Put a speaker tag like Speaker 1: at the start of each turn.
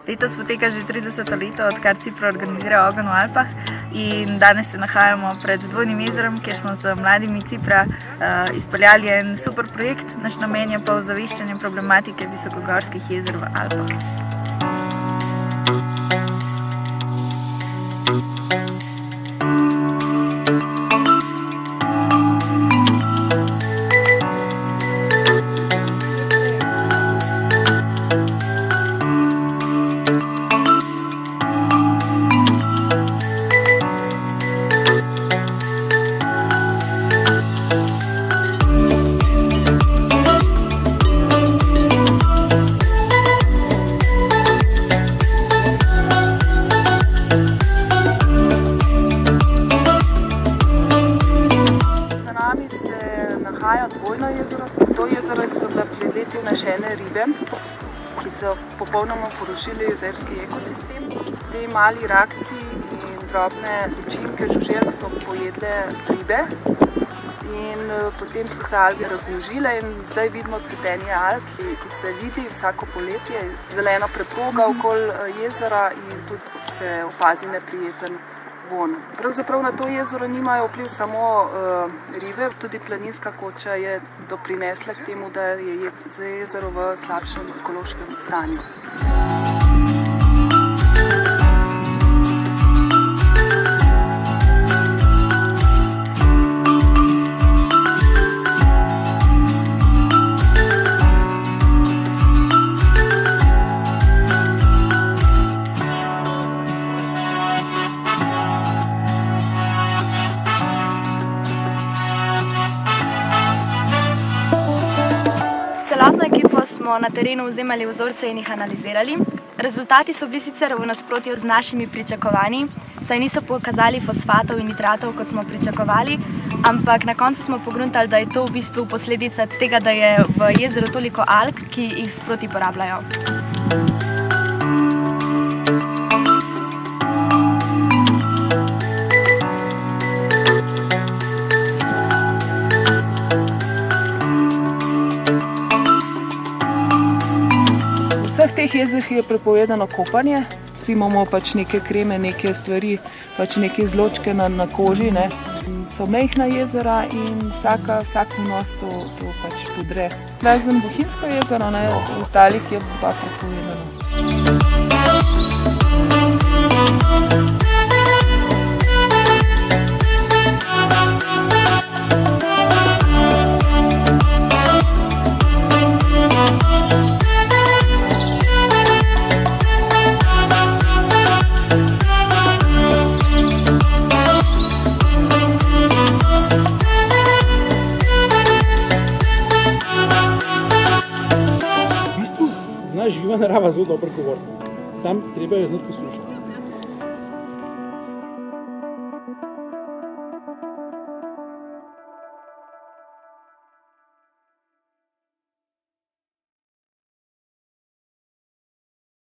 Speaker 1: Letos poteka že 30. leto, odkar Cipra organizira Ogenj v Alpah, in danes se nahajamo pred Dvojnim jezerom, kjer smo z mladimi Cipra izpeljali en super projekt. Naš namen je pa ozaveščanje problematike visokogorskih jezer v Alpah. Nahaja Dvojno jezero. V to jezero so bile pred leti vnesene ribe, ki so popolnoma porušili jezerski ekosistem. Te mali rakci in drobne ličinke žuželk so pojedle ribe in potem so se alge razmnožile in zdaj vidimo cvetenje alg, ki se vidi vsako poletje, zelena preproga okoli jezera in tudi se opazi neprijeten von. Pravzaprav na to jezero nimajo vpliv samo ribe, tudi planinska koča je doprinesla k temu, da je jezero v slabšem ekološkem stanju.
Speaker 2: Celotno ekipo smo na terenu vzemali vzorce in jih analizirali. Rezultati so bili sicer v nasprotju z našimi pričakovanji, saj niso pokazali fosfatov in nitratov, kot smo pričakovali, ampak na koncu smo pogruntali, da je to v bistvu posledica tega, da je v jezeru toliko alg, ki jih sproti porabljajo.
Speaker 3: V teh jezerih je prepovedano kopanje. Vsi imamo neke kreme, neke stvari, neke izločke na koži. So majhna jezera in vsak vnos to podre. Razen Bohinjsko jezero, v ostalih je pa prepovedano.
Speaker 4: Živa narava zelo dobro govori, sam treba jo znati poslušati.